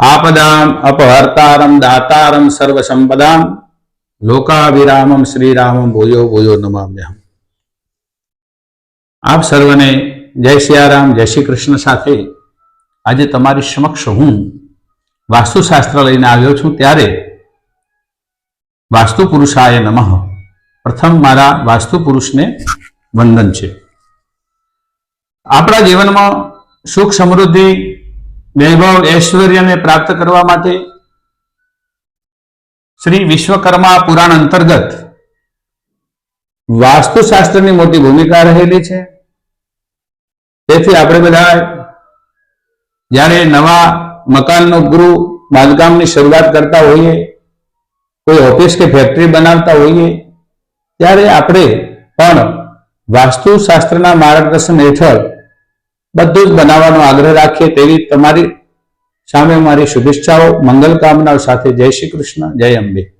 आपदाम अपहर्तारम दातारम सर्वसंपदाम लोकाभिरामम श्रीरामम भूयो भूयो नमाम्यहम। आप सर्वने जय सियाराम, जय श्री कृष्ण साथे आज तमारी समक्ष हूँ वास्तुशास्त्र लईने आव्यो छूं। त्यारे वास्तु पुरुषाय नमः। प्रथम मारा वास्तु पुरुष ने वंदन छे। आपણા જીવનમાં સુખ સમૃદ્ધિ વૈભવ ऐश्वर्य प्राप्त करवा माटे श्री विश्वकर्मा पुराण अंतर्गत वास्तुशास्त्रनी मोटी भूमिका रहेली छे। तेथी आपणे बधा ज्यारे नवा मकाननो गृह बांधकामनी शरूआत करता होईए, कोई ऑफिस के फैक्टरी बनावता होईए, त्यारे आपणे पण वास्तुशास्त्रना मार्गदर्शन हेठळ बधुं ज बनावવાનો आग्रह राखीए तेवी तमारी सामे मारी शुभेच्छाओ, मंगल कामनाओ साथे। जय श्री कृष्ण, जय अंबे।